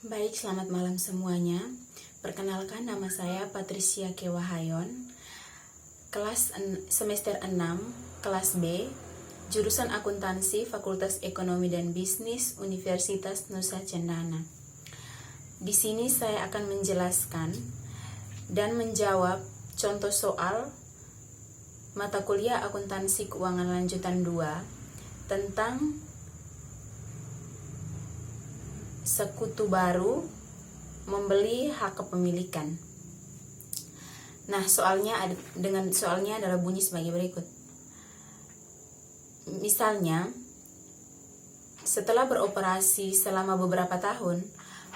Baik, selamat malam semuanya. Perkenalkan, nama saya Patricia Kewahayon, semester 6, kelas B, jurusan Akuntansi, Fakultas Ekonomi dan Bisnis, Universitas Nusa Cendana. Di sini saya akan menjelaskan dan menjawab contoh soal mata kuliah Akuntansi Keuangan Lanjutan 2 tentang sekutu baru membeli hak kepemilikan. Nah, soalnya adalah bunyi sebagai berikut. Misalnya, setelah beroperasi selama beberapa tahun,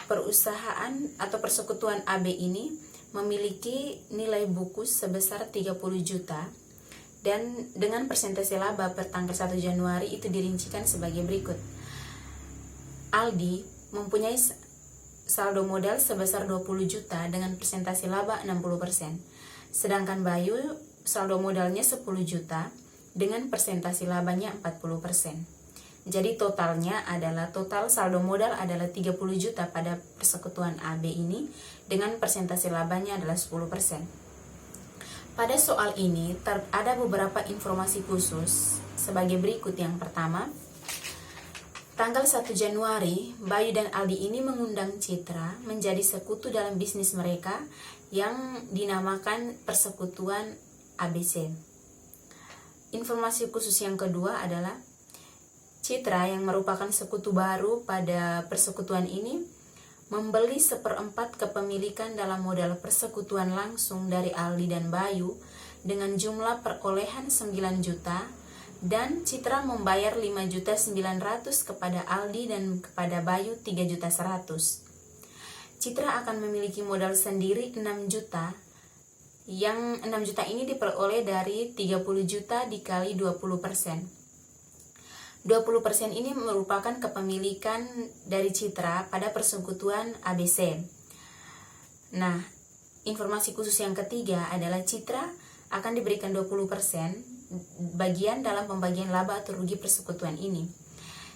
perusahaan atau persekutuan AB ini memiliki nilai buku sebesar 30 juta dan dengan persentase laba per tanggal 1 Januari itu dirincikan sebagai berikut. Aldi mempunyai saldo modal sebesar 20 juta dengan persentase laba 60%. Sedangkan Bayu saldo modalnya 10 juta dengan persentase labanya 40%. Jadi total saldo modal adalah 30 juta pada persekutuan AB ini dengan persentase labanya adalah 10%. Pada soal ini ada beberapa informasi khusus sebagai berikut. Yang pertama, tanggal 1 Januari, Bayu dan Aldi ini mengundang Citra menjadi sekutu dalam bisnis mereka yang dinamakan Persekutuan ABC. Informasi khusus yang kedua adalah Citra yang merupakan sekutu baru pada persekutuan ini membeli 1/4 kepemilikan dalam modal persekutuan langsung dari Aldi dan Bayu dengan jumlah perolehan 9 juta dan Citra membayar 5.900.000 kepada Aldi dan kepada Bayu 3.100.000. Citra akan memiliki modal sendiri 6 juta, yang 6 juta ini diperoleh dari 30 juta dikali 20%. 20% ini merupakan kepemilikan dari Citra pada persekutuan ABC. Nah, informasi khusus yang ketiga adalah Citra akan diberikan 20% bagian dalam pembagian laba atau rugi persekutuan ini.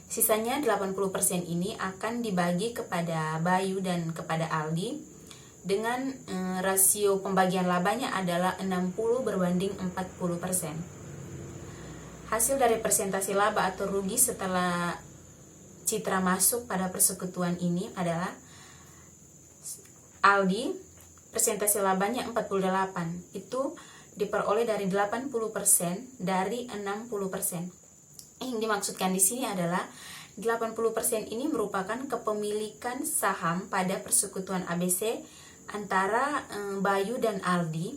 Sisanya 80% ini akan dibagi kepada Bayu dan kepada Aldi dengan rasio pembagian labanya adalah 60/40%. Hasil dari presentasi laba atau rugi setelah Citra masuk pada persekutuan ini adalah Aldi presentasi labanya 48. Itu diperoleh dari 80% dari 60%. Yang dimaksudkan di sini adalah 80% ini merupakan kepemilikan saham pada persekutuan ABC antara Bayu dan Aldi.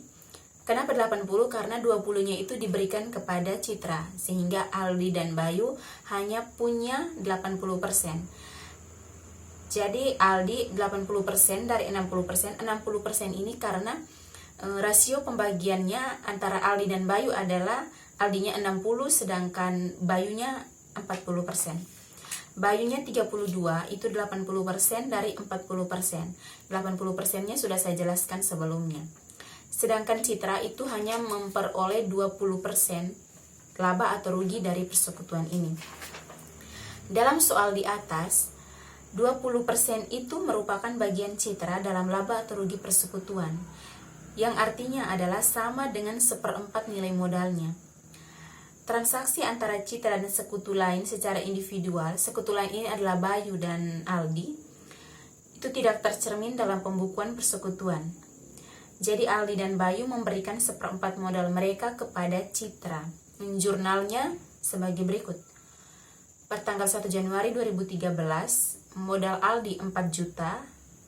Kenapa 80? Karena 20-nya itu diberikan kepada Citra, sehingga Aldi dan Bayu hanya punya 80%. Jadi Aldi 80% dari 60%. 60% ini karena rasio pembagiannya antara Aldi dan Bayu adalah Aldinya 60 sedangkan Bayunya 40%. Bayunya 32, itu 80% dari 40%. 80%-nya sudah saya jelaskan sebelumnya. Sedangkan Citra itu hanya memperoleh 20% laba atau rugi dari persekutuan ini. Dalam soal di atas, 20% itu merupakan bagian Citra dalam laba atau rugi persekutuan, yang artinya adalah sama dengan 1/4 nilai modalnya. Transaksi antara Citra dan sekutu lain secara individual, sekutu lain ini adalah Bayu dan Aldi, itu tidak tercermin dalam pembukuan persekutuan. Jadi Aldi dan Bayu memberikan 1/4 modal mereka kepada Citra. Jurnalnya sebagai berikut. Pertanggal 1 Januari 2013, modal Aldi 4 juta,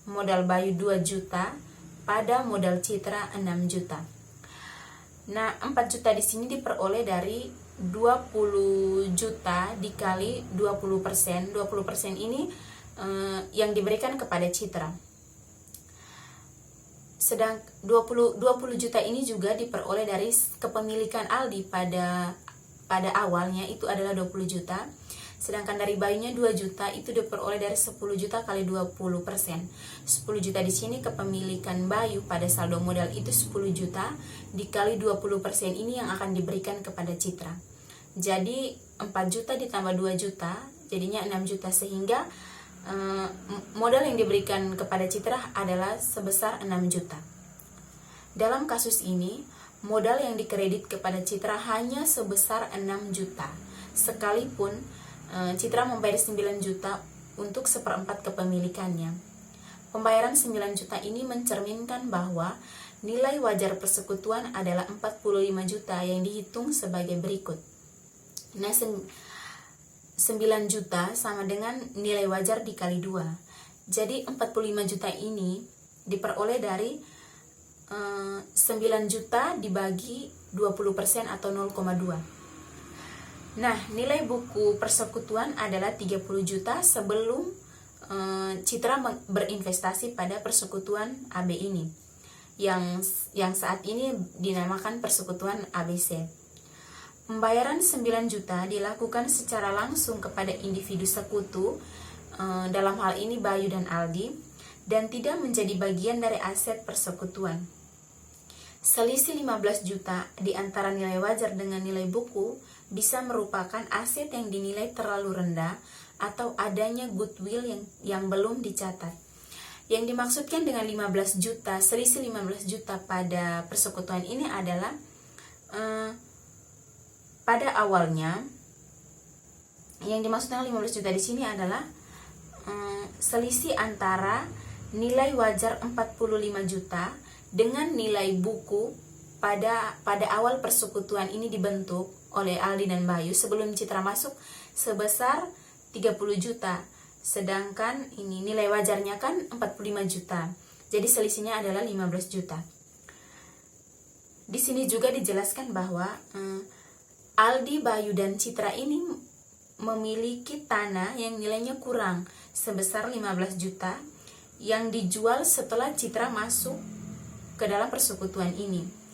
modal Bayu 2 juta, pada modal Citra 6 juta. Nah, 4 juta di sini diperoleh dari 20 juta dikali 20%. 20% ini yang diberikan kepada Citra. Sedang 20 juta ini juga diperoleh dari kepemilikan Aldi pada awalnya itu adalah 20 juta. Sedangkan dari Bayunya 2 juta itu diperoleh dari 10 juta kali 20%. 10 juta di sini kepemilikan Bayu pada saldo modal itu 10 juta dikali 20% ini yang akan diberikan kepada Citra. Jadi 4 juta ditambah 2 juta jadinya 6 juta, sehingga modal yang diberikan kepada Citra adalah sebesar 6 juta. Dalam kasus ini, modal yang dikredit kepada Citra hanya sebesar 6 juta. Sekalipun Citra membayar 9 juta untuk 1/4 kepemilikannya. Pembayaran 9 juta ini mencerminkan bahwa nilai wajar persekutuan adalah 45 juta yang dihitung sebagai berikut. Nah, 9 juta sama dengan nilai wajar dikali 2. Jadi 45 juta ini diperoleh dari 9 juta dibagi 20% atau 0,2. Nah, nilai buku persekutuan adalah 30 juta sebelum Citra berinvestasi pada persekutuan AB ini, yang saat ini dinamakan persekutuan ABC. Pembayaran 9 juta dilakukan secara langsung kepada individu sekutu, dalam hal ini Bayu dan Aldi, dan tidak menjadi bagian dari aset persekutuan. Selisih 15 juta di antara nilai wajar dengan nilai buku bisa merupakan aset yang dinilai terlalu rendah atau adanya goodwill yang belum dicatat. Yang dimaksudkan dengan 15 juta, selisih 15 juta pada persekutuan ini adalah pada awalnya, yang dimaksudkan 15 juta di sini adalah selisih antara nilai wajar 45 juta dengan nilai buku pada awal persekutuan ini dibentuk oleh Aldi dan Bayu sebelum Citra masuk sebesar 30 juta. Sedangkan ini nilai wajarnya kan 45 juta. Jadi selisihnya adalah 15 juta. Di sini juga dijelaskan bahwa Aldi, Bayu, dan Citra ini memiliki tanah yang nilainya kurang sebesar 15 juta yang dijual setelah Citra masuk ke dalam persekutuan ini.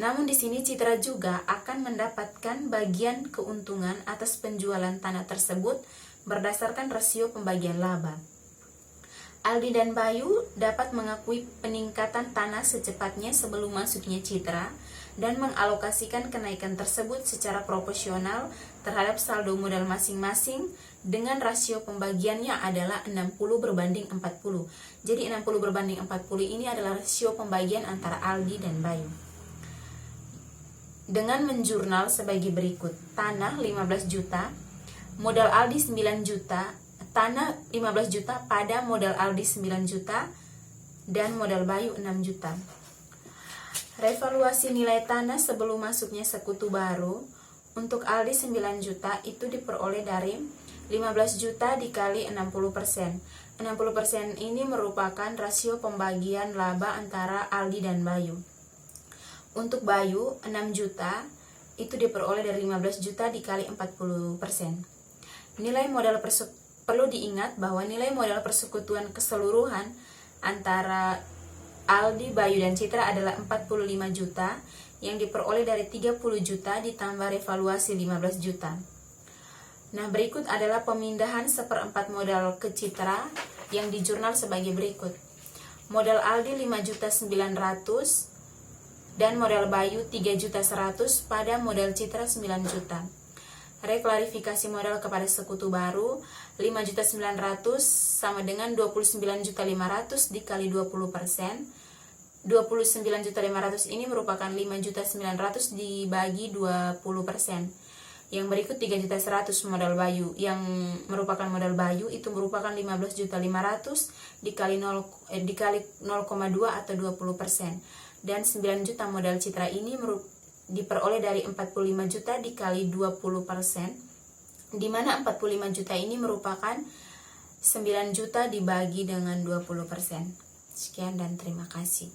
Namun di sini Citra juga akan mendapatkan bagian keuntungan atas penjualan tanah tersebut berdasarkan rasio pembagian laba. Aldi dan Bayu dapat mengakui peningkatan tanah secepatnya sebelum masuknya Citra dan mengalokasikan kenaikan tersebut secara proporsional terhadap saldo modal masing-masing dengan rasio pembagiannya adalah 60/40. Jadi 60/40 ini adalah rasio pembagian antara Aldi dan Bayu. Dengan menjurnal sebagai berikut: tanah 15 juta, modal Aldi 9 juta, tanah 15 juta pada modal Aldi 9 juta, dan modal Bayu 6 juta. Revaluasi nilai tanah sebelum masuknya sekutu baru untuk Aldi 9 juta itu diperoleh dari 15 juta dikali 60%. 60% ini merupakan rasio pembagian laba antara Aldi dan Bayu. Untuk Bayu 6 juta itu diperoleh dari 15 juta dikali 40%. Nilai modal perlu diingat bahwa nilai modal persekutuan keseluruhan antara Aldi, Bayu, dan Citra adalah 45 juta yang diperoleh dari 30 juta ditambah revaluasi 15 juta. Nah, berikut adalah pemindahan 1/4 modal ke Citra yang dijurnal sebagai berikut. Modal Aldi 5.900.000 dan modal Bayu 3.100.000 pada modal Citra 9 juta. Reklarifikasi modal kepada sekutu baru 5.900.000 sama dengan 29.500.000 dikali 20%. 29.500.000 ini merupakan 5.900.000 dibagi 20%. Yang berikut 3.100.000 modal Bayu, yang merupakan modal Bayu itu merupakan 15.500.000 dikali 0,2 atau 20%. Dan 9 juta modal Citra ini diperoleh dari 45 juta dikali 20%, di mana 45 juta ini merupakan 9 juta dibagi dengan 20%. Sekian dan terima kasih.